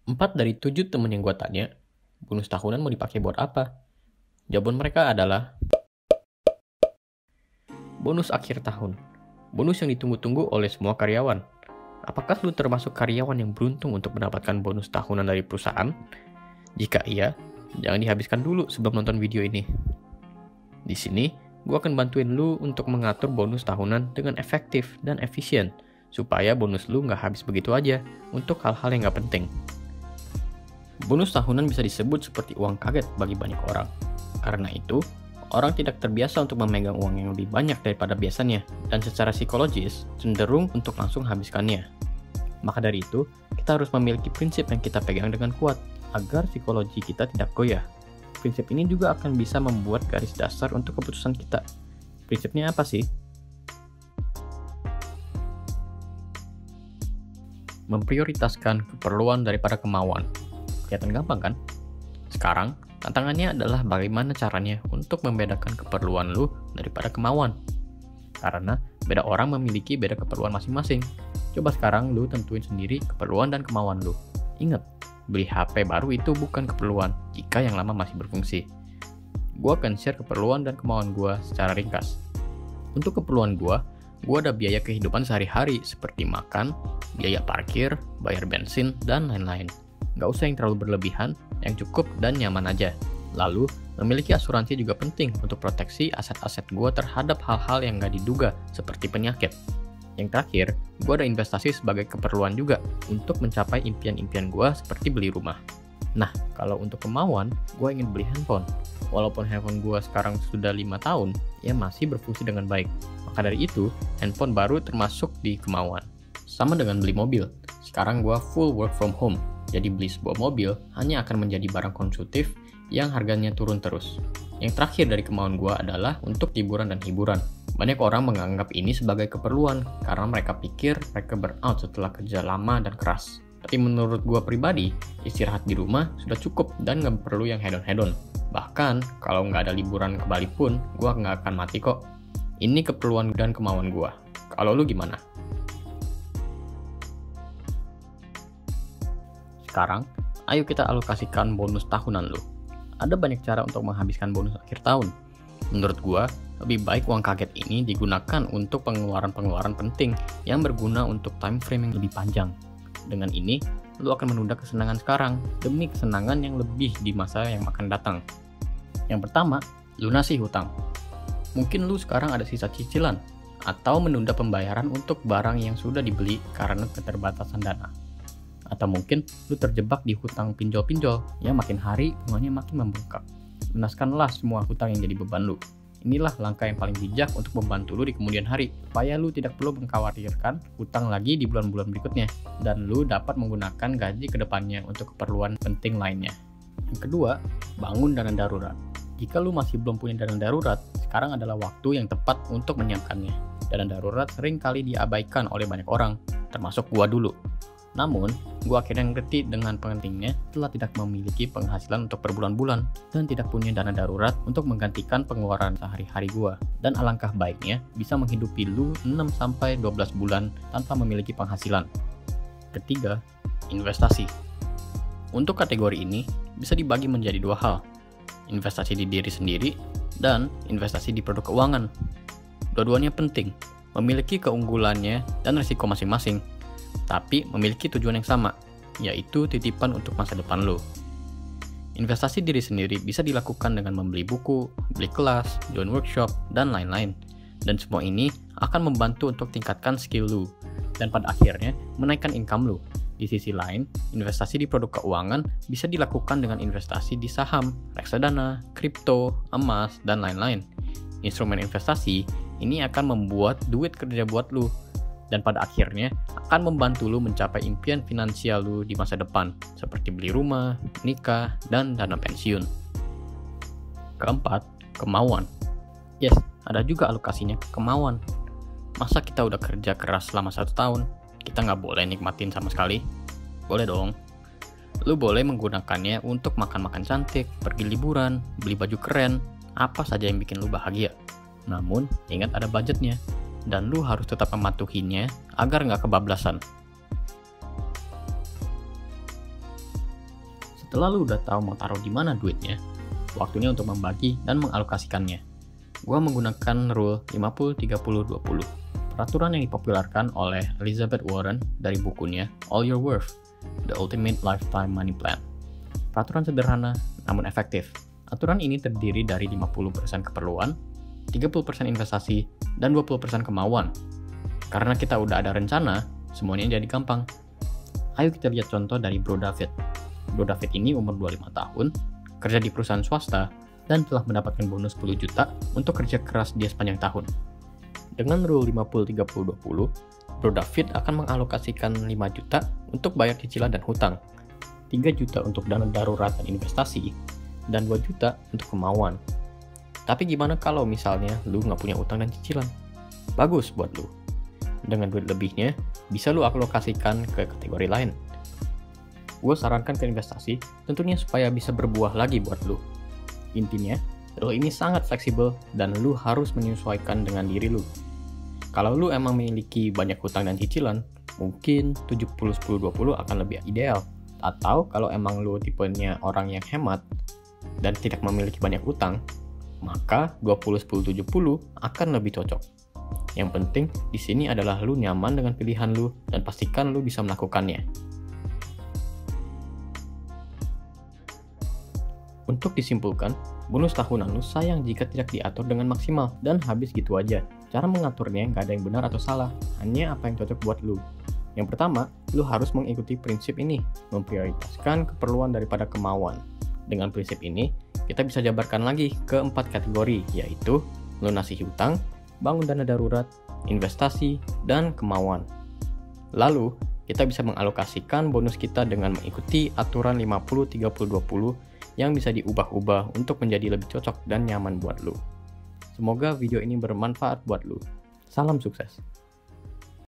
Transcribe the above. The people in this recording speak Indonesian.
4 dari 7 temen yang gue tanya, bonus tahunan mau dipakai buat apa? Jawaban mereka adalah bonus akhir tahun. Bonus yang ditunggu-tunggu oleh semua karyawan. Apakah lu termasuk karyawan yang beruntung untuk mendapatkan bonus tahunan dari perusahaan? Jika iya, jangan dihabiskan dulu sebelum nonton video ini. Di sini, gue akan bantuin lu untuk mengatur bonus tahunan dengan efektif dan efisien, supaya bonus lu nggak habis begitu aja untuk hal-hal yang nggak penting. Bonus tahunan bisa disebut seperti uang kaget bagi banyak orang. Karena itu, orang tidak terbiasa untuk memegang uang yang lebih banyak daripada biasanya, dan secara psikologis cenderung untuk langsung habiskannya. Maka dari itu, kita harus memiliki prinsip yang kita pegang dengan kuat, agar psikologi kita tidak goyah. Prinsip ini juga akan bisa membuat garis dasar untuk keputusan kita. Prinsipnya apa sih? Memprioritaskan keperluan daripada kemauan. Kelihatan gampang kan? Sekarang, tantangannya adalah bagaimana caranya untuk membedakan keperluan lu daripada kemauan. Karena beda orang memiliki beda keperluan masing-masing. Coba sekarang lu tentuin sendiri keperluan dan kemauan lu. Ingat, beli HP baru itu bukan keperluan jika yang lama masih berfungsi. Gua akan share keperluan dan kemauan gua secara ringkas. Untuk keperluan gua ada biaya kehidupan sehari-hari seperti makan, biaya parkir, bayar bensin, dan lain-lain. Nggak usah yang terlalu berlebihan, yang cukup dan nyaman aja. Lalu, memiliki asuransi juga penting untuk proteksi aset-aset gue terhadap hal-hal yang nggak diduga, seperti penyakit. Yang terakhir, gue ada investasi sebagai keperluan juga untuk mencapai impian-impian gue seperti beli rumah. Nah, kalau untuk kemauan, gue ingin beli handphone. Walaupun handphone gue sekarang sudah 5 tahun, ya masih berfungsi dengan baik. Maka dari itu, handphone baru termasuk di kemauan. Sama dengan beli mobil. Sekarang gue full work from home. Jadi beli sebuah mobil hanya akan menjadi barang konsumtif yang harganya turun terus. Yang terakhir dari kemauan gue adalah untuk hiburan dan hiburan. Banyak orang menganggap ini sebagai keperluan karena mereka pikir mereka burnout setelah kerja lama dan keras. Tapi menurut gue pribadi, istirahat di rumah sudah cukup dan nggak perlu yang hedon-hedon. Bahkan, kalau nggak ada liburan ke Bali pun, gue nggak akan mati kok. Ini keperluan dan kemauan gue. Kalau lu gimana? Sekarang, ayo kita alokasikan bonus tahunan lu. Ada banyak cara untuk menghabiskan bonus akhir tahun. Menurut gua, lebih baik uang kaget ini digunakan untuk pengeluaran-pengeluaran penting yang berguna untuk time frame yang lebih panjang. Dengan ini, lu akan menunda kesenangan sekarang demi kesenangan yang lebih di masa yang akan datang. Yang pertama, lunasi hutang. Mungkin lu sekarang ada sisa cicilan atau menunda pembayaran untuk barang yang sudah dibeli karena keterbatasan dana. Atau mungkin lu terjebak di hutang pinjol-pinjol yang makin hari bunganya makin membengkak. Lunaskanlah semua hutang yang jadi beban lu. Inilah langkah yang paling bijak untuk membantu lu di kemudian hari, supaya lu tidak perlu mengkhawatirkan hutang lagi di bulan-bulan berikutnya, dan lu dapat menggunakan gaji ke depannya untuk keperluan penting lainnya. Yang kedua, bangun dana darurat. Jika lu masih belum punya dana darurat, sekarang adalah waktu yang tepat untuk menyiapkannya. Dana darurat sering kali diabaikan oleh banyak orang, termasuk gua dulu. Namun, gue akhirnya ngerti dengan pentingnya setelah tidak memiliki penghasilan untuk berbulan-bulan dan tidak punya dana darurat untuk menggantikan pengeluaran sehari-hari gue. Dan alangkah baiknya bisa menghidupi lu 6-12 bulan tanpa memiliki penghasilan. Ketiga, investasi. Untuk kategori ini bisa dibagi menjadi dua hal. Investasi di diri sendiri dan investasi di produk keuangan. Dua-duanya penting, memiliki keunggulannya dan risiko masing-masing, tapi memiliki tujuan yang sama, yaitu titipan untuk masa depan lo. Investasi diri sendiri bisa dilakukan dengan membeli buku, beli kelas, join workshop, dan lain-lain. Dan semua ini akan membantu untuk tingkatkan skill lo, dan pada akhirnya menaikkan income lo. Di sisi lain, investasi di produk keuangan bisa dilakukan dengan investasi di saham, reksadana, kripto, emas, dan lain-lain. Instrumen investasi ini akan membuat duit kerja buat lo, dan pada akhirnya akan membantu lu mencapai impian finansial lu di masa depan, seperti beli rumah, nikah, dan dana pensiun. Keempat, kemauan. Yes, ada juga alokasinya ke kemauan. Masa kita udah kerja keras selama 1 tahun, kita nggak boleh nikmatin sama sekali? Boleh dong. Lu boleh menggunakannya untuk makan-makan cantik, pergi liburan, beli baju keren, apa saja yang bikin lu bahagia. Namun, ingat ada budgetnya. Dan lu harus tetap mematuhinya agar nggak kebablasan. Setelah lu udah tahu mau taruh di mana duitnya, waktunya untuk membagi dan mengalokasikannya. Gua menggunakan rule 50-30-20. Peraturan yang dipopulerkan oleh Elizabeth Warren dari bukunya All Your Worth, The Ultimate Lifetime Money Plan. Peraturan sederhana namun efektif. Aturan ini terdiri dari 50% keperluan, 30% investasi, dan 20% kemauan. Karena kita udah ada rencana, semuanya jadi gampang. Ayo kita lihat contoh dari Bro David. Bro David ini umur 25 tahun, kerja di perusahaan swasta, dan telah mendapatkan bonus 10 juta untuk kerja keras dia sepanjang tahun. Dengan rule 50-30-20, Bro David akan mengalokasikan 5 juta untuk bayar cicilan dan hutang, 3 juta untuk dana darurat dan investasi, dan 2 juta untuk kemauan. Tapi gimana kalau misalnya lu nggak punya utang dan cicilan? Bagus buat lu. Dengan duit lebihnya, bisa lu alokasikan ke kategori lain. Gue sarankan ke investasi, tentunya supaya bisa berbuah lagi buat lu. Intinya, rule ini sangat fleksibel dan lu harus menyesuaikan dengan diri lu. Kalau lu emang memiliki banyak hutang dan cicilan, mungkin 70-10-20 akan lebih ideal. Atau kalau emang lu tipenya orang yang hemat dan tidak memiliki banyak utang, maka 20-10-70 akan lebih cocok. Yang penting di sini adalah lu nyaman dengan pilihan lu dan pastikan lu bisa melakukannya. Untuk disimpulkan, bonus tahunan lu sayang jika tidak diatur dengan maksimal dan habis gitu aja. Cara mengaturnya nggak ada yang benar atau salah, hanya apa yang cocok buat lu. Yang pertama, lu harus mengikuti prinsip ini, memprioritaskan keperluan daripada kemauan. Dengan prinsip ini, kita bisa jabarkan lagi ke 4 kategori, yaitu lunasi hutang, bangun dana darurat, investasi, dan kemauan. Lalu, kita bisa mengalokasikan bonus kita dengan mengikuti aturan 50-30-20 yang bisa diubah-ubah untuk menjadi lebih cocok dan nyaman buat lu. Semoga video ini bermanfaat buat lu. Salam sukses!